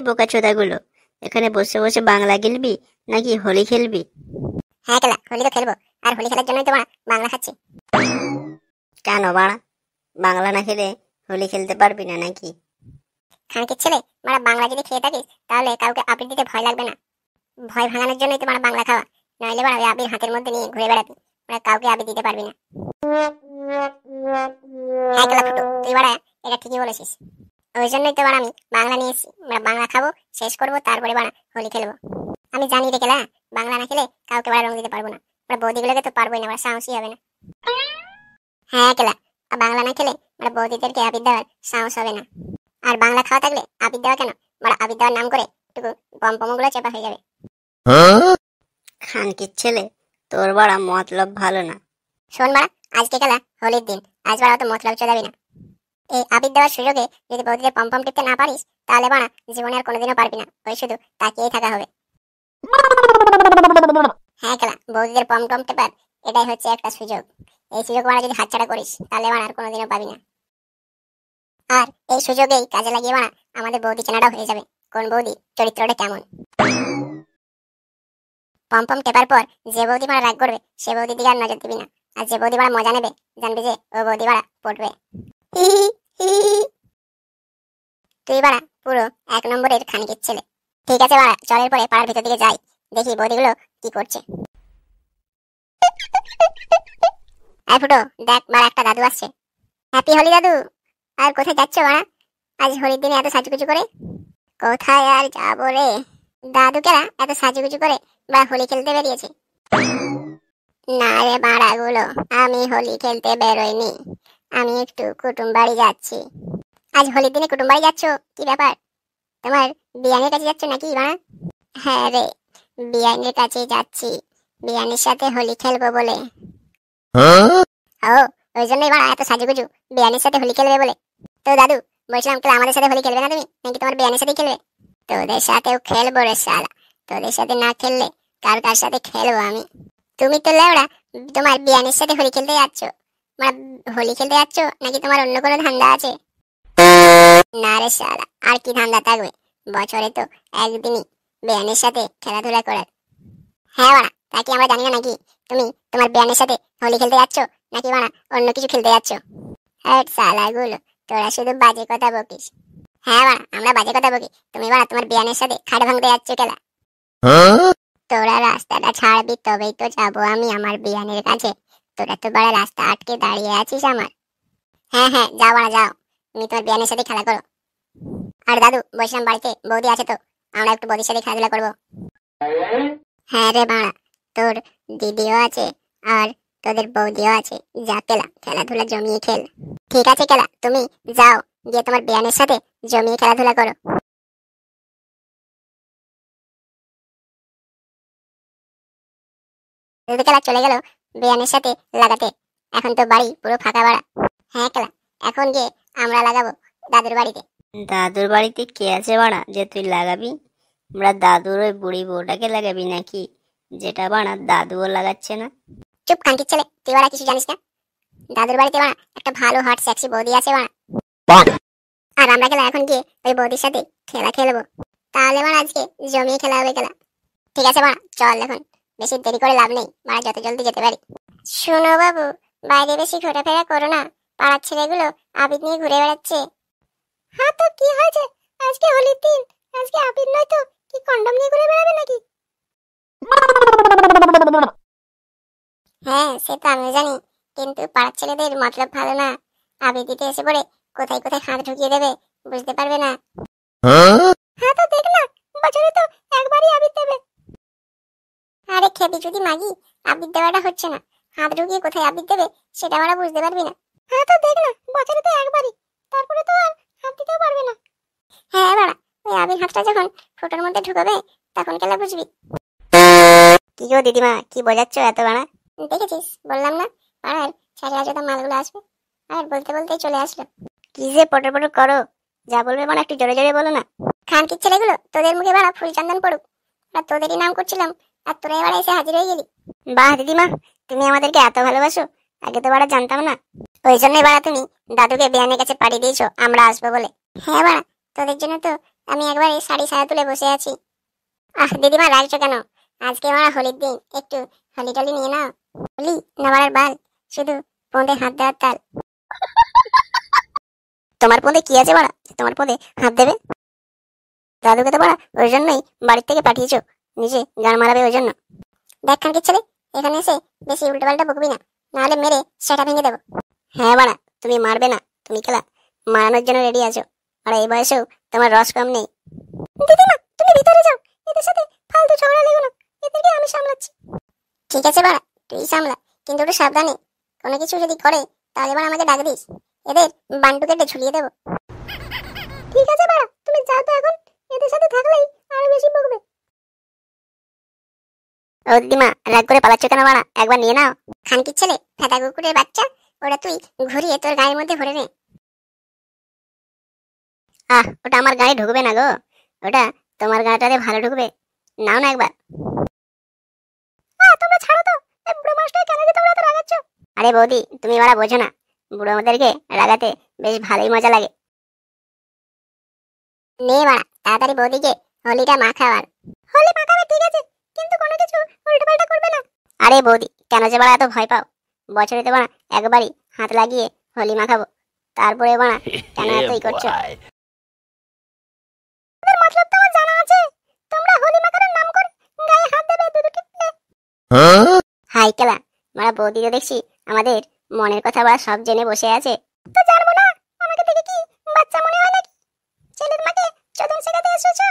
বোকাচোদাগুলো, এখানে বসে বসে বাংলা গেলবি নাকি হোলি খেলবি? হ্যাঁ কেলা, হোলি তো খেলবো, আর হোলি খেলার জন্যই তো বাংলা খাচ্ছি। কেন বাড়া, বাংলা না খেলে হোলি খেলতে পারবি না নাকি? খানকির ছেলে, বাংলা যদি খেয়ে থাকিস তাহলে কাউকে আবির দিতে ভয় লাগবে না। ভয় ভাঙানোর জন্যই তো বাংলা খাওয়া, নইলে ওই আবির হাতের মধ্যে নিয়ে ঘুরে বেড়াবি, কাউকে আবির দিতে পারবি না। হ্যাঁ কেলা ফুটো, তুই এটা ঠিকই বলেছিস। ওই জন্যই তো আমি বাংলা নিয়ে এসেছি, বাংলা খাবো, শেষ করবো, তারপরে হোলি খেলবো। আমি জানি রে কেলা, বাংলা না খেলে কাউকে রং দিতে পারবো না, বৌদিগুলোকে তো পারবোই না, সাহসই হবে না। হ্যাঁ কেলা, বাংলা না খেলে বৌদিদেরকে আবির দেওয়ার সাহস হবে না। আর বাংলা খাওয়া থাকলে আবির দেওয়া কেন, আবির দেওয়ার নাম করে একটু পম গুলো চেপা হয়ে যাবে। খানকির ছেলে, তোর বাড়া মতলব ভালো না। শোন আজকে কেলা হোলির দিন, আজ অত মতলব চোদাবি না। এই আবির দেওয়ার সুযোগে যদি বৌদিদের পম টিপতে না পারিস, তাহলে জীবনে আর কোনোদিনও পারবি না, ওই শুধু তাকিয়েই থাকা হবে। হ্যাঁ কেলা, বৌদিদের পম টেপার এটাই হচ্ছে একটা সুযোগ। এই সুযোগ যদি হাতছাড়া করিস, তাহলে আর কোনোদিনও পাবি না। আর এই সুযোগেই কাজে লাগিয়ে আমাদের বৌদি চেনাটাও হয়ে যাবে, কোন বৌদি চরিত্রটা কেমন। পম টেপার পর যে বৌদি রাগ করবে, সে বৌদির দিকে আর নজর দিবি না, আর যে বৌদি মজা নেবে, জানবি যে ও বৌদি পড়বে। তুই পুরো 1 নম্বরের খানকির ছেলে। ঠিক আছে চলের পরে পাড়ার ভিতর দিকে যাই, দেখি বৌদিগুলো কি করছে। আয় ফুটো, দেখ একটা দাদু আসছে। হ্যাপি হোলি দাদু। আর কোথায় যাচ্ছ আজ হোলির দিনে এত সাজুগুজু করে? কোথায় আর যাবো রে, দাদু কেরা এত সাজুগুজু করে হোলি খেলতে বেরিয়েছে? না রে বাড়াগুলো, আমি হোলি খেলতে বেরোইনি, আমি একটু কুটুম বাড়ি যাচ্ছি। আজ হোলির দিনে কুটুম বাড়ি যাচ্ছ, কি ব্যাপার? তোমার বিয়ানের কাছে যাচ্ছ নাকি হ্যাঁ রে, বিয়ানের কাছে যাচ্ছি, বিয়ানের সাথে হোলি খেলবো বলে। ও, ওই জন্যই এত সাজুগুজু, বিয়ানের সাথে হোলি খেলবে বলে। তো দাদু, বলছিলাম আমাদের সাথে হোলি খেলবে না তুমি, নাকি তোমার বিয়ানের সাথেই খেলবে? তোদের সাথেও খেলবো রে শালা, তোদের সাথে না খেললে কার সাথে খেলবো আমি? তুমি তো লেওড়া তোমার বিয়ানের সাথে হোলি খেলতে যাচ্ছ, হোলি খেলতে যাচ্ছ নাকি তোমার অন্য কোনো ধান্দা আছে? না রে শালা, আর কি ধান্দা থাকবে, বছরে তো একদিনই বিয়ানের সাথে খেলাধুলা করার। হ্যাঁ তা কি আমরা জানি না নাকি তুমি তোমার বিয়ানের সাথে হোলি খেলতে যাচ্ছ নাকি অন্য কিছু খেলতে যাচ্ছ? হ্যাঁ শালাগুলো, তোরা শুধু বাজে কথা বকিস। হ্যাঁ আমরা বাজে কথা বকি, তুমি তোমার বিয়ানের সাথে খাট ভাঙতে যাচ্ছ কেলা? তোরা রাস্তাটা ছাড়বি তবেই তো যাবো আমি আমার বিয়ানের কাছে, তোরা তো রাস্তা আটকে দাঁড়িয়ে আছিস আমার। হ্যাঁ যাও যাও, তুমি তোমার বিয়ানের সাথে খেলা করো। আর দাদু, বলছিলাম বাড়িতে বৌদি আছে তো, আমরা একটু বৌদির সাথে খেলাধুলা করবো। হ্যাঁ রে তোর দিদিও আছে আর তোদের বৌদিও আছে, যা কেলা খেলাধুলা জমিয়ে খেল। ঠিক আছে কেলা, তুমি যাও গিয়ে তোমার বিয়ানের সাথে জমিয়ে খেলাধুলা করো। কেলা চলে গেল বিয়ানের সাথে লাগাতে, এখন তো বাড়ি পুরো ফাঁকা বাড়া। হ্যাঁ কেলা, এখন গিয়ে আমরা লাগাবো দাদুর বাড়িতে। দাদুর বাড়িতে কে আছে বাড়া যে তুই লাগাবি? আমরা দাদুর ওই বুড়ি বউটাকে লাগাবি নাকি, যেটা দাদুও লাগাচ্ছে না? চুপ খানকির ছেলে, তুই কিছু জানিস না। দাদুর বাড়িতে একটা ভালো হট সেক্সি বৌদি আছে আর আমরা গেলে এখন গিয়ে ওই বৌদির সাথে খেলা খেলবো, তাহলে আজকে জমিয়ে খেলা হবে খেলা। ঠিক আছে চল, এখন বেশি দেরি করে লাভ নেই, যত জলদি যেতে পারি। শোনো বাবু, বাইরে বেশি ঘোরাফেরা করো না, পাড়ার ছেলেগুলো আবির নিয়ে ঘুরে বেড়াচ্ছে। হ্যাঁ তো কি হয়েছে, আজকে হোলির দিন, আজকে আবির নয় তো কি কন্ডম নিয়ে ঘুরে বেড়াবে নাকি? হ্যাঁ সে তো আমি জানি, কিন্তু পাড়ার ছেলেদের মতলব ভালো না, আবির দিতে এসে পড়ে কোথায় কোথায় হাত ঢুকিয়ে দেবে, বুঝতে পারবে না। হ্যাঁ তো দেখ না, বছরে তো একবারই আবির দেবে। আরে খেপি যদি মাগি, আবির দেওয়াটা হচ্ছে না, হাত ঢুকিয়ে কোথায় আবির দেবে সেটা আমরা বুঝতে পারবি না। হ্যাঁ তো দেখ না, বছরে তো একবারই, তারপরে তো আর হাত দিতেও পারবে না। হ্যাঁ ওই আবির হাতটা যখন ফোটোর মধ্যে ঢুকাবে তখন কেলা বুঝবি। কি গো দিদিমা, কি বোঝাচ্ছ এত দেখেছিস, বললাম না পাড়ার সাড়ে আজটা মালগুলো আসবে, আর বলতে বলতেই চলে আসলো। কি যে পটর পটর করো, যা বলবে একটু জোরে জোরে বলো না। খানকির ছেলেগুলো তোদের মুখে ফুল চন্দন পড়ুক, আর তোদেরই নাম করছিলাম, আর তোরা এবার এসে হাজির হয়ে গেলি। বাহ দিদিমা, তুমি আমাদেরকে এত ভালোবাসো, আগে তো জানতাম না। ওই জন্যই তুমি দাদুকে বিয়ানের কাছে পাঠিয়ে দিয়েছো আমরা আসবো বলে। হ্যাঁ তোদের জন্য তো আমি একবারে শাড়ি সায়া তুলে বসে আছি। দিদিমা রাখছো কেন? আজকে আমার হোলির দিন, একটু হোলি টলি নিয়ে নাও। হোলি না বাড়ার বাল, শুধু পোঁদে হাত দেওয়ার তাল। তোমার পোঁদে কি আছে বাড়া, তোমার পোঁদে হাত দেবে? দাদুকে তো বাড়া ওই জন্যই বাড়ির থেকে পাঠিয়েছো, নিজে গান মারাবে ওই জন্য। দেখ খানকির ছেলে, এখানে এসে বেশি উল্টো পাল্টা বকবি না, নাহলে মেরে সেটা ভেঙে দেবো। হ্যাঁ বাড়া, তুমি মারবে না, তুমি খেলা মারানোর জন্য রেডি আছো, আর এই বয়সেও তোমার রস কম নেই। দিদিমা তুমি ভিতরে যাও, এদের সাথে ফালতু ঝগড়া লেগো না, এদেরকে আমি সামলাচ্ছি। ঠিক আছে বাড়া, তুই সামলা, কিন্তু একটু সাবধানে। কোনো কিছু যদি করে তাহলে এবার আমাকে ডাক দিস, এদের বান্টু কেটে ঝুলিয়ে দেবো। ঠিক আছে বাড়া, তুমি যাও তো এখন, এদের সাথে থাকলেই আরো বেশি বকবে। ও দিদিমা রাগ করে পালাচ্ছ কেন বাড়া, একবার নিয়ে নাও। খানকির ছেলে, ফেটা কুকুরের বাচ্চা, ওটা তুই ঘুরিয়ে তোর গায়ের মধ্যে ভরে নে। ওটা আমার গায়ে ঢুকবে না গো, ওটা তোমার গাটাতে ভালো ঢুকবে, নাও না একবার। তোমরা ছাড়ো তো, এই বুড়ো মানুষটাকে কেন যে তোমরা এত রাগাচ্ছ? আরে বৌদি, তুমি বাড়া বোঝো না, বুড়ো আমাদেরকে রাগাতে বেশ ভালোই মজা লাগে। নে বাড়া, তাড়াতাড়ি বৌদিকে হোলিটা মাখাবার। হোলি মাখাবে ঠিক আছে, কিন্তু কোনো কিছু উল্টোপাল্টা করবে না। আরে বৌদি, কেন যে বাড়া এত ভয় পাও? বছরে তো বাড়া একবারই হাত লাগিয়ে হোলি মাখাবো, তারপরে বাড়া কেন এতই করছো? মতলব তো আমার জানা আছে, তোমরা হোলি মাখানোর নাম করে গায়ে হাত দেবে দুদুকে। হাই কেলা, মারা বৌদি তো দেখছি আমাদের মনের কথা বা সব জেনে বসে আছে। তো জানবো না, আমাকে দেখে কি বাচ্চা মনে হয় নাকি? ছেলের মাকে চোদন শেখাতে এসেছো?